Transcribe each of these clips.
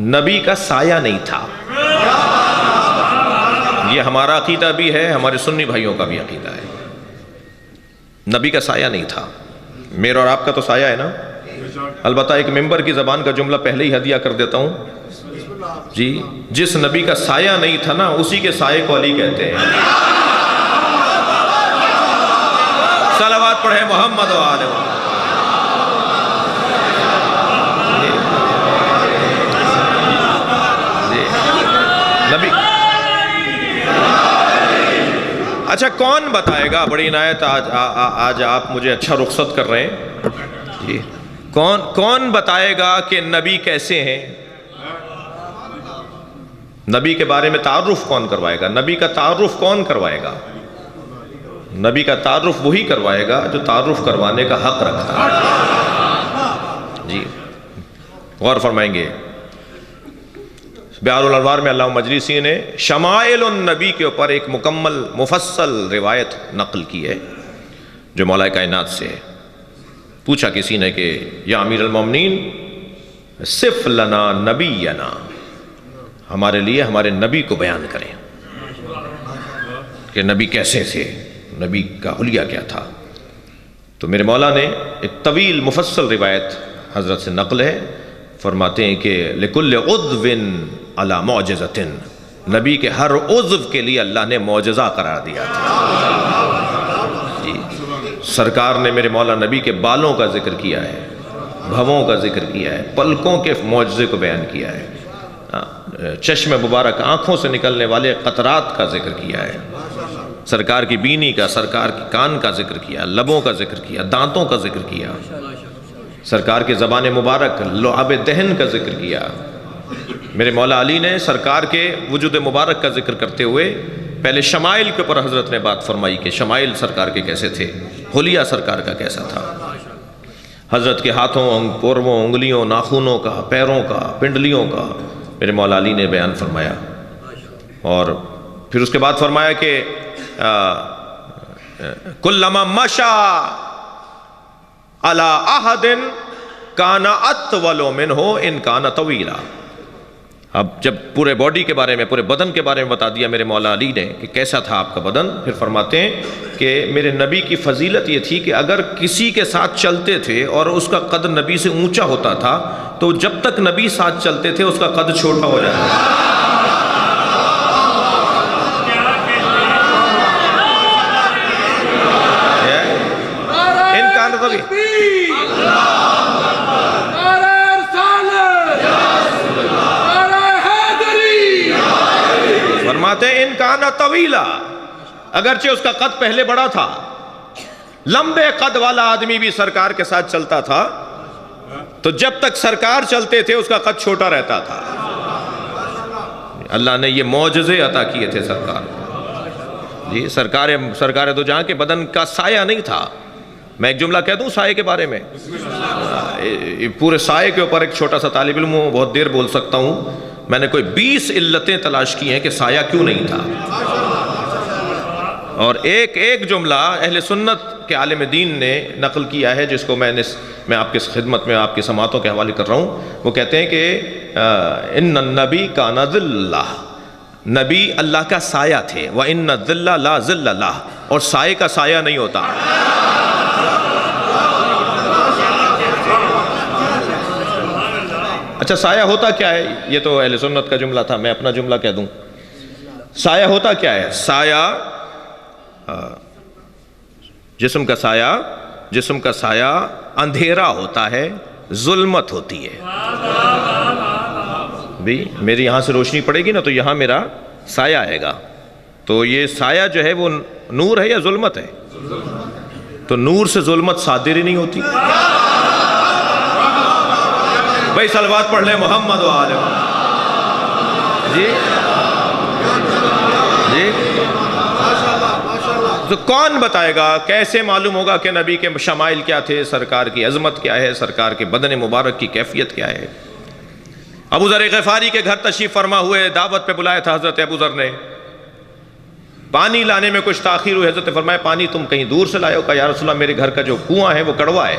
نبی کا سایہ نہیں تھا. یہ ہمارا عقیدہ بھی ہے، ہمارے سنی بھائیوں کا بھی عقیدہ ہے. نبی کا سایہ نہیں تھا. میرا اور آپ کا تو سایہ ہے نا. البتہ ایک ممبر کی زبان کا جملہ پہلے ہی ہدیہ کر دیتا ہوں جی. جس نبی کا سایہ نہیں تھا نا، اسی کے سائے کو علی کہتے ہیں. صلوات پڑھے محمد و آل محمد. نبی اچھا کون بتائے گا؟ بڑی عنایت آج آپ مجھے اچھا رخصت کر رہے ہیں جی. کون بتائے گا کہ نبی کیسے ہیں؟ نبی کے بارے میں تعارف کون کروائے گا؟ نبی کا تعارف کون کروائے گا؟ نبی کا تعارف وہی کروائے گا جو تعارف کروانے کا حق رکھتا ہے جی. غور فرمائیں گے. بہار الانوار میں علامہ مجلسی نے شمائل النبی کے اوپر ایک مکمل مفصل روایت نقل کی ہے جو مولا کائنات سے ہے. پوچھا کسی نے کہ یا امیر المومنین صف لنا نبینا، ہمارے لیے ہمارے نبی کو بیان کریں کہ نبی کیسے تھے، نبی کا حلیہ کیا تھا. تو میرے مولا نے ایک طویل مفصل روایت حضرت سے نقل ہے. فرماتے ہیں کہ لِكُلِّ عُضْوٍ عَلَى مُعْجِزَةٍ، نبی کے ہر عضو کے لیے اللہ نے معجزہ قرار دیا تھا جی. سرکار نے میرے مولا نبی کے بالوں کا ذکر کیا ہے، بھووں کا ذکر کیا ہے، پلکوں کے معجزے کو بیان کیا ہے، چشم مبارک آنکھوں سے نکلنے والے قطرات کا ذکر کیا ہے، سرکار کی بینی کا، سرکار کی کان کا ذکر کیا، لبوں کا ذکر کیا، دانتوں کا ذکر کیا، سرکار کے زبان مبارک لعاب دہن کا ذکر کیا. میرے مولا علی نے سرکار کے وجود مبارک کا ذکر کرتے ہوئے پہلے شمائل کے اوپر حضرت نے بات فرمائی کہ شمائل سرکار کے کیسے تھے، حلیہ سرکار کا کیسا تھا. حضرت کے ہاتھوں، پوروں، انگلیوں، ناخنوں کا، پیروں کا، پنڈلیوں کا میرے مولا علی نے بیان فرمایا. اور پھر اس کے بعد فرمایا کہ کلما مشا علی احد کان اطول منہ ان کان طویلا. اب جب پورے باڈی کے بارے میں، پورے بدن کے بارے میں بتا دیا میرے مولا علی نے کہ کیسا تھا آپ کا بدن، پھر فرماتے ہیں کہ میرے نبی کی فضیلت یہ تھی کہ اگر کسی کے ساتھ چلتے تھے اور اس کا قد نبی سے اونچا ہوتا تھا تو جب تک نبی ساتھ چلتے تھے اس کا قد چھوٹا ہو جاتا تھا. ان کان طویلا، فرماتے ہیں ان کانا طویلا، اگرچہ اس کا قد پہلے بڑا تھا، لمبے قد والا آدمی بھی سرکار کے ساتھ چلتا تھا تو جب تک سرکار چلتے تھے اس کا قد چھوٹا رہتا تھا. اللہ نے یہ معجزے عطا کیے تھے سرکار جی. سرکار دو جہاں کے بدن کا سایہ نہیں تھا. میں ایک جملہ کہہ دوں سائے کے بارے میں، پورے سائے کے اوپر ایک چھوٹا سا طالب علم ہوں، بہت دیر بول سکتا ہوں. میں نے کوئی 20 علتیں تلاش کی ہیں کہ سایہ کیوں نہیں تھا، اور ایک جملہ اہل سنت کے عالم دین نے نقل کیا ہے جس کو میں آپ کی خدمت میں آپ کی سماعتوں کے حوالے کر رہا ہوں. وہ کہتے ہیں کہ ان النبی کان ظل، نبی اللہ کا سایہ تھے، وَإِنَّ الظِّلَّ لَا ظِلَّ لَهُ، اور سائے کا سایہ نہیں ہوتا. اچھا سایہ ہوتا کیا ہے؟ یہ تو اہل سنت کا جملہ تھا، میں اپنا جملہ کہہ دوں. سایہ ہوتا کیا ہے؟ سایہ جسم کا سایہ اندھیرا ہوتا ہے، ظلمت ہوتی ہے. بھی میری یہاں سے روشنی پڑے گی نا تو یہاں میرا سایہ آئے گا. تو یہ سایہ جو ہے وہ نور ہے یا ظلمت ہے؟ تو نور سے ظلمت صادر ہی نہیں ہوتی. بھائی صلوات پڑھ لیں محمد و آل محمد جی جی. تو کون بتائے گا، کیسے معلوم ہوگا کہ نبی کے شمائل کیا تھے، سرکار کی عظمت کیا ہے، سرکار کے بدن مبارک کی کیفیت کیا ہے؟ ابو ذر غفاری کے گھر تشریف فرما ہوئے، دعوت پہ بلایا تھا حضرت ابو ذر نے. پانی لانے میں کچھ تاخیر ہوئی، حضرت فرمایا پانی تم کہیں دور سے لائے ہو؟ کہا یا رسول اللہ میرے گھر کا جو کنواں ہے وہ کڑوا ہے،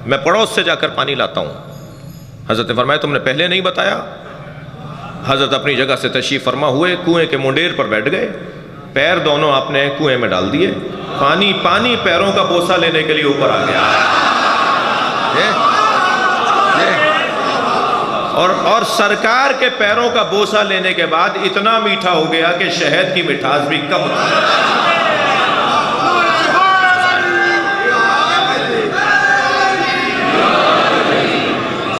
میں پڑوس سے جا کر پانی لاتا ہوں. حضرت نے فرمایا تم نے پہلے نہیں بتایا؟ حضرت اپنی جگہ سے تشریف فرما ہوئے، کنویں کے منڈیر پر بیٹھ گئے، پیر دونوں آپ نے کنویں میں ڈال دیے، پانی پیروں کا بوسہ لینے کے لیے اوپر آ گیا، اور سرکار کے پیروں کا بوسہ لینے کے بعد اتنا میٹھا ہو گیا کہ شہد کی مٹھاس بھی کم تھی۔